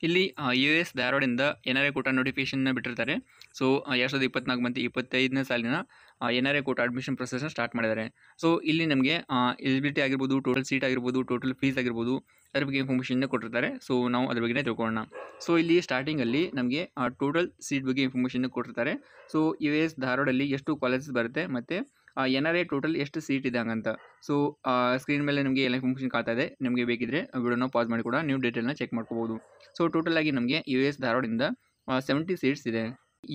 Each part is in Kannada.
ಇಲ್ಲಿ US ಧಾರವಾಡದಿಂದ NRA ಕೋಟಾ ನೋಟಿಫಿಕೇಶನ್ನ ಬಿಟ್ಟಿರ್ತಾರೆ. ಸೊ 2024 ಮತ್ತು 25ನೇ ಸಾಲಿನ NRA ಕೋಟಾ ಅಡ್ಮಿಷನ್ ಪ್ರೊಸೆಸ್ನ ಸ್ಟಾರ್ಟ್ ಮಾಡಿದ್ದಾರೆ. ಸೊ ಇಲ್ಲಿ ನಮಗೆ ಎಲಿಜಿಬಿಲಿಟಿ ಆಗಿರ್ಬೋದು, ಟೋಟಲ್ ಸೀಟ್ ಆಗಿರ್ಬೋದು, ಟೋಟಲ್ ಫೀಸ್ ಆಗಿರ್ಬೋದು, ಅದ್ರ ಬಗ್ಗೆ ಇನ್ಫಾರ್ಮೇಷನ್ನ ಕೊಟ್ಟಿರ್ತಾರೆ. ಸೊ ನಾವು ಅದ್ರ ಬಗ್ಗೆ ತಿಳ್ಕೊಳ್ಳೋಣ. ಸೊ ಇಲ್ಲಿ ಸ್ಟಾರ್ಟಿಂಗಲ್ಲಿ ನಮಗೆ ಟೋಟಲ್ ಸೀಟ್ ಬಗ್ಗೆ ಇನ್ಫಾರ್ಮೇಷನ್ನ ಕೊಟ್ಟಿರ್ತಾರೆ. ಸೊ US ಧಾರವಾಡಲ್ಲಿ ಎಷ್ಟು ಕಾಲೇಜಸ್ ಬರುತ್ತೆ ಮತ್ತು NRA ಟೋಟಲ್ ಎಷ್ಟು ಸೀಟ್ ಇದೆ ಹಂಗಂತ. ಸೊ ಸ್ಕ್ರೀನ್ ಮೇಲೆ ನಿಮಗೆ ಎಲ್ಲ ಇನ್ಫಾರ್ಮೇಷನ್ ಕಾಣ್ತಾ ಇದೆ. ನಿಮಗೆ ಬೇಕಿದ್ರೆ ವಿಡಿಯೋನ ಪಾಸ್ ಮಾಡಿ ಕೂಡ ನೀವು ಡೀಟೇಲ್ನ ಚೆಕ್ ಮಾಡ್ಕೋಬೋದು. ಸೊ ಟೋಟಲ್ ಆಗಿ ನಮಗೆ US ಧಾರವಾಡದಿಂದ 70 ಸೀಟ್ಸ್ ಇದೆ.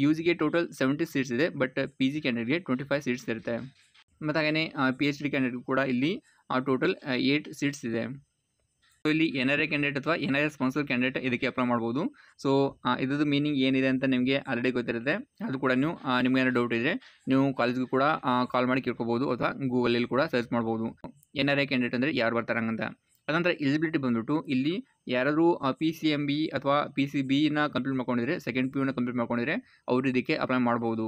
UGಗೆ ಟೋಟಲ್ 70 ಸೀಟ್ಸ್ ಇದೆ, ಬಟ್ PG ಕ್ಯಾಂಡಿಡೇಟ್ಗೆ 25 ಸೀಟ್ಸ್ ಇರುತ್ತೆ. ಮತ್ತು ಹಾಗೆಯೇ PhD ಕ್ಯಾಂಡಿಡೇಟ್ ಕೂಡ ಇಲ್ಲಿ ಟೋಟಲ್ 8 ಸೀಟ್ಸ್ ಇದೆ. ಸೊ ಇಲ್ಲಿ NRA ಕ್ಯಾಂಡಿಡೇಟ್ ಅಥವಾ NRA ಸ್ಪಾನ್ಸರ್ ಕ್ಯಾಂಡಿಡೇಟ್ ಇದಕ್ಕೆ ಅಪ್ಲೈ ಮಾಡ್ಬೋದು. ಸೊ ಇದ್ರದ್ದು ಮೀನಿಂಗ್ ಏನಿದೆ ಅಂತ ನಿಮಗೆ ಆಲ್ರೆಡಿ ಗೊತ್ತಿರುತ್ತೆ. ಅದು ಕೂಡ ನೀವು ನಿಮ್ಗೆ ಏನಾದ್ರು ಡೌಟ್ ಇದ್ದರೆ ನೀವು ಕಾಲೇಜ್ಗೂ ಕೂಡ ಕಾಲ್ ಮಾಡಿ ಕೇಳ್ಕೊಬೋದು ಅಥವಾ ಗೂಗಲಲ್ಲಿ ಕೂಡ ಸರ್ಚ್ ಮಾಡ್ಬೋದು. NRA ಕ್ಯಾಂಡಿಡೇಟ್ ಅಂದರೆ ಯಾರು ಬರ್ತಾರೆ ಹಂಗಂತ. ಅದಂತರ ಎಲಿಜಿಬಿಲಿಟಿ ಬಂದ್ಬಿಟ್ಟು ಇಲ್ಲಿ ಯಾರಾದರೂ PCMB ಅಥವಾ PCBನ ಕಂಪ್ಲೀಟ್ ಮಾಡ್ಕೊಂಡಿದ್ರೆ, ಸೆಕೆಂಡ್ PUನ ಕಂಪ್ಲೀಟ್ ಮಾಡ್ಕೊಂಡಿದ್ರೆ ಅವರು ಇದಕ್ಕೆ ಅಪ್ಲೈ ಮಾಡ್ಬೋದು.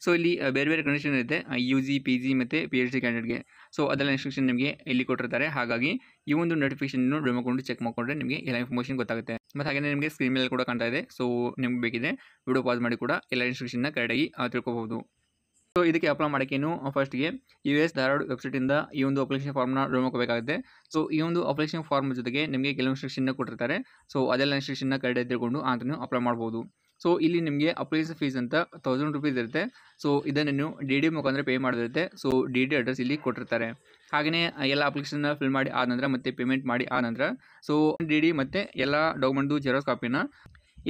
ಸೊ ಇಲ್ಲಿ ಬೇರೆ ಬೇರೆ ಕಂಡೀಷನ್ ಇರುತ್ತೆ UG, PG ಮತ್ತು PhD ಕ್ಯಾಂಡಿಡೇಟ್ಗೆ. ಸೊ ಅದೆಲ್ಲ ಇನ್ಸ್ಟ್ರಕ್ಷನ್ ನಿಮಗೆ ಇಲ್ಲಿ ಕೊಟ್ಟಿರ್ತಾರೆ. ಹಾಗಾಗಿ ಈ ಒಂದು ನೋಟಿಫಿಕೇಶನ್ನು ಮಾಡ್ಕೊಂಡು ಚೆಕ್ ಮಾಡಿಕೊಂಡ್ರೆ ನಿಮಗೆ ಎಲ್ಲ ಇನ್ಫಾರ್ಮೇಷನ್ ಗೊತ್ತಾಗುತ್ತೆ. ಮತ್ತು ಹಾಗೆ ನಿಮಗೆ ಸ್ಕ್ರೀನ್ ಮೇಲೆ ಕೂಡ ಕಾಣ್ತಾ ಇದೆ. ಸೊ ನಿಮ್ಗೆ ಬೇಕಿದೆ ವಿಡಿಯೋ ಪಾಸ್ ಮಾಡಿ ಕೂಡ ಎಲ್ಲ ಇನ್ಸ್ಟ್ರಕ್ಷನ್ನ ಕರೆಕ್ಟಾಗಿ ತಿಳ್ಕೊಬೋದು. ಸೊ ಇದಕ್ಕೆ ಅಪ್ಲೈ ಮಾಡೋಕ್ಕೇನು ಫಸ್ಟ್ಗೆ US ಧಾರವಾಡ ವೆಬ್ಸೈಟಿಂದ ಈ ಒಂದು ಅಪ್ಲಿಕೇಶನ್ ಫಾರ್ಮ್ನ ಡೌನ್ಲೋಡ್ ಮಾಡ್ಕೋಬೇಕಾಗುತ್ತೆ. ಸೊ ಈ ಒಂದು ಅಪ್ಲಿಕೇಶನ್ ಫಾರ್ಮ್ ಜೊತೆಗೆ ನಿಮಗೆ ಕೆಲವು ಇನ್ಸ್ಟ್ರಕ್ಷನ್ನ ಕೊಟ್ಟಿರ್ತಾರೆ. ಸೊ ಅದೆಲ್ಲ ಇನ್ಸ್ಟ್ರಕ್ಷನ್ನ ಕರೆಕ್ಟಾಗಿ ತಿಳ್ಕೊಂಡು ನೀವು ಅಪ್ಲೈ ಮಾಡ್ಬೋದು. ಸೊ ಇಲ್ಲಿ ನಿಮಗೆ ಅಪ್ಲಿಕೇಶನ್ ಫೀಸ್ ಅಂತ 1000 ರೂಪೀಸ್ ಇರುತ್ತೆ. ಸೊ ಇದನ್ನು ನೀವು DD ಮುಖಾಂತರ ಪೇ ಮಾಡೋದಿರುತ್ತೆ. ಸೊ DD ಅಡ್ರೆಸ್ ಇಲ್ಲಿ ಕೊಟ್ಟಿರ್ತಾರೆ. ಹಾಗೆಯೇ ಎಲ್ಲ ಅಪ್ಲಿಕೇಶನ್ನ ಫಿಲ್ ಮಾಡಿ ಆದ ನಂತರ ಮತ್ತು ಪೇಮೆಂಟ್ ಮಾಡಿ ಆದ ನಂತರ ಸೊ DD ಮತ್ತು ಎಲ್ಲ ಡಾಕ್ಯುಮೆಂಟ್ದು ಜೆರಾಕ್ಸ್ ಕಾಪಿನ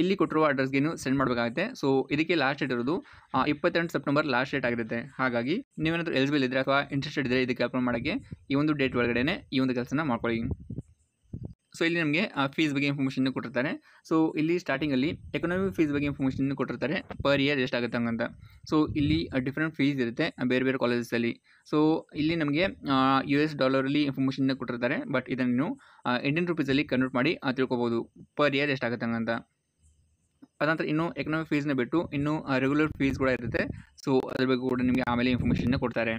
ಇಲ್ಲಿ ಕೊಟ್ಟಿರುವ ಅಡ್ರೆಸ್ಗೆ ಸೆಂಡ್ ಮಾಡಬೇಕಾಗುತ್ತೆ. ಸೊ ಇದಕ್ಕೆ ಲಾಸ್ಟ್ ಡೇಟ್ ಇರೋದು 28 ಸೆಪ್ಟೆಂಬರ್ ಲಾಸ್ಟ್ ಡೇಟ್ ಆಗಿರುತ್ತೆ. ಹಾಗಾಗಿ ನೀವೇನಾದರೂ ಎಲಿಜಿಬಲ್ ಇದ್ದರೆ ಅಥವಾ ಇಂಟ್ರೆಸ್ಟೆಡ್ ಇದ್ದರೆ ಇದಕ್ಕೆ ಅಪ್ಲೈ ಮಾಡೋಕ್ಕೆ ಈ ಒಂದು ಡೇಟ್ ಒಳಗಡೆ ಈ ಒಂದು ಕೆಲಸನ ಮಾಡ್ಕೊಳ್ಳಿ. ಸೊ ಇಲ್ಲಿ ನಮಗೆ ಫೀಸ್ ಬಗ್ಗೆ ಇನ್ಫಾರ್ಮೇಷನ್ ಕೊಟ್ಟಿರ್ತಾರೆ. ಸೊ ಇಲ್ಲಿ ಸ್ಟಾರ್ಟಿಂಗಲ್ಲಿ ಎಕನಾಮಿ ಫೀಸ್ ಬಗ್ಗೆ ಇನ್ಫಾರ್ಮೇಷನ್ ಕೊಟ್ಟಿರ್ತಾರೆ, ಪರ್ ಇಯರ್ ಎಷ್ಟಾಗುತ್ತೆ ಹಂಗಂತ. ಸೊ ಇಲ್ಲಿ ಡಿಫ್ರೆಂಟ್ ಫೀಸ್ ಇರುತ್ತೆ ಬೇರೆ ಬೇರೆ ಕಾಲೇಜಸಲ್ಲಿ. ಸೊ ಇಲ್ಲಿ ನಮಗೆ US ಡಾಲರಲ್ಲಿ ಇನ್ಫಾರ್ಮೇಷನ್ನ ಕೊಟ್ಟಿರ್ತಾರೆ, ಬಟ್ ಇದನ್ನು ನೀವು ಇಂಡಿಯನ್ ರುಪೀಸಲ್ಲಿ ಕನ್ವರ್ಟ್ ಮಾಡಿ ತಿಳ್ಕೊಬೋದು ಪರ್ ಇಯರ್ ಎಷ್ಟಾಗುತ್ತೆ ಹಂಗಂತ. ಅದಂತರ ಇನ್ನು ಎಕನಾಮಿಕ್ ಫೀಸ್ನ ಬಿಟ್ಟು ಇನ್ನೂ ರೆಗ್ಯುಲರ್ ಫೀಸ್ ಕೂಡ ಇರುತ್ತೆ. ಸೊ ಅದ್ರ ಬಗ್ಗೆ ಕೂಡ ನಿಮಗೆ ಆಮೇಲೆ ಇನ್ಫಾರ್ಮೇಷನ್ನ ಕೊಡ್ತಾರೆ.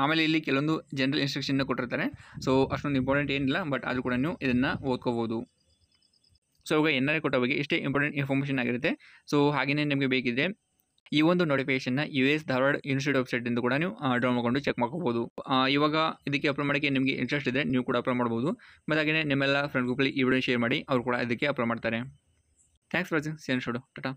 ಆಮೇಲೆ ಇಲ್ಲಿ ಕೆಲವೊಂದು ಜನರಲ್ ಇನ್ಸ್ಟ್ರಕ್ಷನ್ನ ಕೊಟ್ಟಿರ್ತಾರೆ. ಸೊ ಅಷ್ಟೊಂದು ಇಂಪಾರ್ಟೆಂಟ್ ಏನಿಲ್ಲ, ಬಟ್ ಆದರೂ ಕೂಡ ನೀವು ಇದನ್ನು ಓದ್ಕೋಬೋದು. ಸೊ ಇವಾಗ NRA ಕೋಟಾ ಬಗ್ಗೆ ಇಷ್ಟೇ ಇಂಪಾರ್ಟೆಂಟ್ ಇನ್ಫಾರ್ಮೇಷನ್ ಆಗಿರುತ್ತೆ. ಸೊ ಹಾಗೆಯೇ ನಿಮಗೆ ಬೇಕಿದ್ರೆ ಈ ಒಂದು ನೋಟಿಫಿಕೇಶನ್ನ US ಧಾರವಾಡ ಯೂನಿವರ್ಸಿಟಿ ವೆಬ್ಸೈಟಿಂದ ಕೂಡ ನೀವು ಡೌನ್ ಮಾಡ್ಕೊಂಡು ಚೆಕ್ ಮಾಡ್ಕೋಬೋದು. ಇವಾಗ ಇದಕ್ಕೆ ಅಪ್ಲೈ ಮಾಡೋಕ್ಕೆ ನಿಮಗೆ ಇಂಟ್ರೆಸ್ಟ್ ಇದೆ, ನೀವು ಕೂಡ ಅಪ್ಲೈ ಮಾಡ್ಬೋದು. ಮತ್ತು ಹಾಗೆಯೇ ನಿಮ್ಮೆಲ್ಲ ಫ್ರೆಂಡ್ ಗ್ರೂಪಲ್ಲಿ ಈ ವಿಡಿಯೋ ಶೇರ್ ಮಾಡಿ, ಅವರು ಕೂಡ ಇದಕ್ಕೆ ಅಪ್ಲೈ ಮಾಡ್ತಾರೆ. Thanks for watching. ಟಾಟಾ.